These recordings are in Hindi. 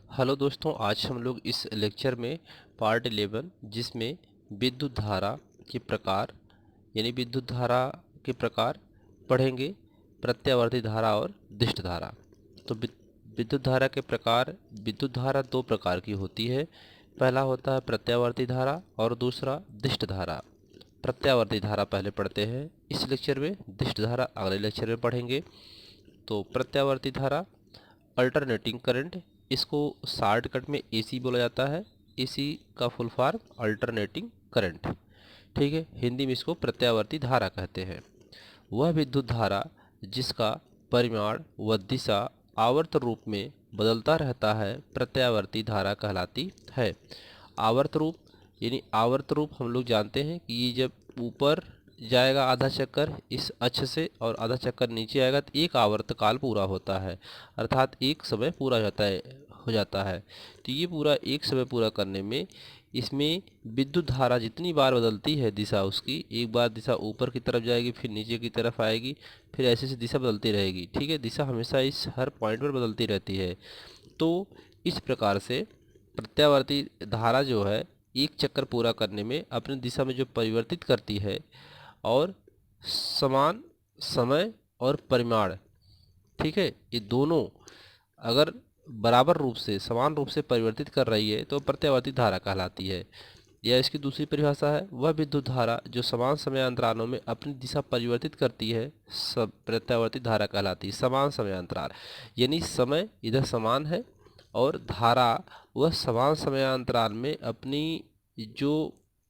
हेलो दोस्तों, आज हम लोग इस लेक्चर में पार्ट 11 जिसमें विद्युत धारा के प्रकार यानी विद्युत धारा के प्रकार पढ़ेंगे। प्रत्यावर्ती धारा और दिष्ट धारा। तो विद्युत धारा के प्रकार, विद्युत धारा दो प्रकार की होती है। पहला होता है प्रत्यावर्ती धारा और दूसरा दिष्ट धारा। प्रत्यावर्ती धारा पहले पढ़ते हैं इस लेक्चर में, दिष्ट धारा अगले लेक्चर में पढ़ेंगे। तो प्रत्यावर्ती धारा अल्टरनेटिंग करंट, इसको शॉर्टकट में एसी बोला जाता है। एसी का फुल फॉर्म अल्टरनेटिंग करंट, ठीक है। हिंदी में इसको प्रत्यावर्ती धारा कहते हैं। वह विद्युत धारा जिसका परिमाण व दिशा आवर्त रूप में बदलता रहता है प्रत्यावर्ती धारा कहलाती है। आवर्त रूप यानी आवर्त रूप हम लोग जानते हैं कि ये जब ऊपर जाएगा आधा चक्कर इस अक्ष से और आधा चक्कर नीचे आएगा तो एक आवर्त काल पूरा होता है, अर्थात एक समय पूरा हो जाता है। तो ये पूरा एक समय पूरा करने में इसमें विद्युत धारा जितनी बार बदलती है दिशा उसकी, एक बार दिशा ऊपर की तरफ जाएगी, फिर नीचे की तरफ आएगी, फिर ऐसे दिशा बदलती रहेगी, ठीक है। दिशा हमेशा इस हर पॉइंट पर बदलती रहती है। तो इस प्रकार से प्रत्यावर्ती धारा जो है एक चक्कर पूरा करने में अपनी दिशा में जो परिवर्तित करती है और समान समय और परिमाण, ठीक है, ये दोनों अगर बराबर रूप से समान रूप से परिवर्तित कर रही है तो प्रत्यावर्ती धारा कहलाती है। यह इसकी दूसरी परिभाषा है। वह विद्युत धारा जो समान समय अंतरालों में अपनी दिशा परिवर्तित करती है सब प्रत्यावर्ती धारा कहलाती है। समान समय अंतराल यानी समय इधर समान है और धारा वह समान समय अंतराल में अपनी जो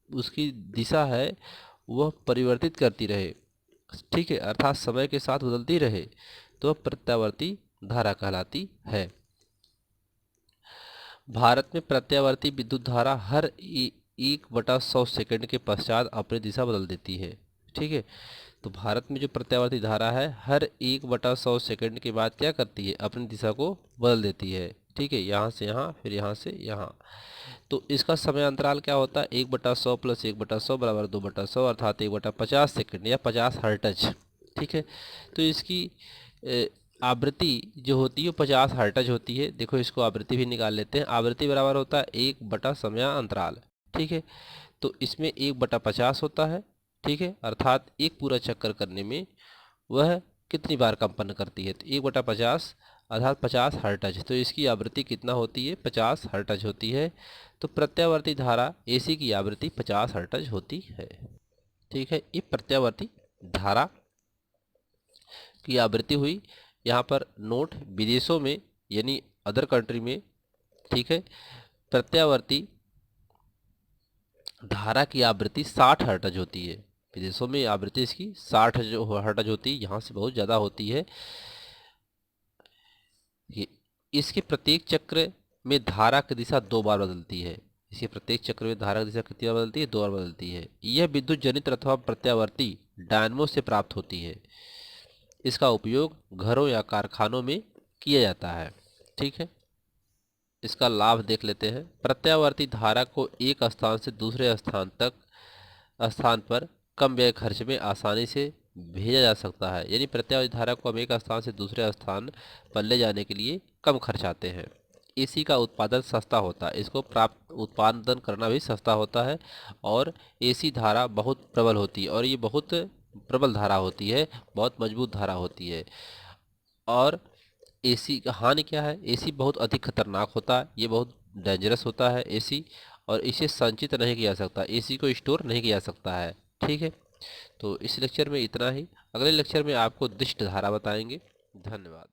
उसकी दिशा है वह परिवर्तित करती रहे, ठीक है, अर्थात समय के साथ बदलती रहे, तो प्रत्यावर्ती धारा कहलाती है। भारत में प्रत्यावर्ती विद्युत धारा हर 1/100 सेकंड के पश्चात अपनी दिशा बदल देती है, ठीक है। तो भारत में जो प्रत्यावर्ती धारा है हर 1/100 सेकंड के बाद क्या करती है, अपनी दिशा को बदल देती है, ठीक है। यहाँ से यहाँ, फिर यहाँ से यहाँ। तो इसका समय अंतराल क्या होता है, 1/100 प्लस 1/100 बराबर 2/100, अर्थात 1/50 सेकंड या 50 हर्ट्ज, ठीक है। तो इसकी आवृत्ति जो होती है वो 50 हर्ट्ज होती है। देखो इसको आवृत्ति भी निकाल लेते हैं। आवृत्ति बराबर होता है 1 समय अंतराल, ठीक है। तो इसमें 1/50 होता है, ठीक है, अर्थात एक पूरा चक्कर करने में वह कितनी बार कंपन करती है, तो 1/50 अर्थात 50 हर्ट्ज। तो इसकी आवृत्ति कितना होती है, 50 हर्ट्ज होती है। तो प्रत्यावर्ती धारा एसी की आवृत्ति 50 हर्ट्ज होती है, ठीक है। ये प्रत्यावर्ती धारा की आवृत्ति हुई। यहाँ पर नोट, विदेशों में यानी अदर कंट्री में, ठीक है, प्रत्यावर्ती धारा की आवृत्ति 60 हर्ट्ज होती है। विदेशों में आवृत्ति इसकी 60 हर्ट्ज होती है, यहाँ से बहुत ज़्यादा होती है। इसके प्रत्येक चक्र में धारा की दिशा 2 बार बदलती है। इसके प्रत्येक चक्र में धारा की दिशा कितनी बार बदलती है, 2 बार बदलती है। यह विद्युत जनित्र अथवा प्रत्यावर्ती डायनमो से प्राप्त होती है। इसका उपयोग घरों या कारखानों में किया जाता है, ठीक है। इसका लाभ देख लेते हैं। प्रत्यावर्ती धारा को एक स्थान से दूसरे स्थान पर कम व्यय खर्च में आसानी से भेजा जा सकता है। यानी प्रत्यावर्ती धारा को हम एक स्थान से दूसरे स्थान पर ले जाने के लिए कम खर्च आते हैं। एसी का उत्पादन सस्ता होता है, इसको उत्पादन करना भी सस्ता होता है। और एसी धारा बहुत प्रबल होती है और ये बहुत प्रबल धारा होती है, बहुत मजबूत धारा होती है। और एसी का हानि क्या है, एसी बहुत अधिक खतरनाक होता है, ये बहुत डेंजरस होता है एसी, और इसे संचित नहीं किया जा सकता, एसी को स्टोर नहीं किया जा सकता है, ठीक है। तो इस लेक्चर में इतना ही। अगले लेक्चर में आपको दिष्ट धारा बताएंगे। धन्यवाद।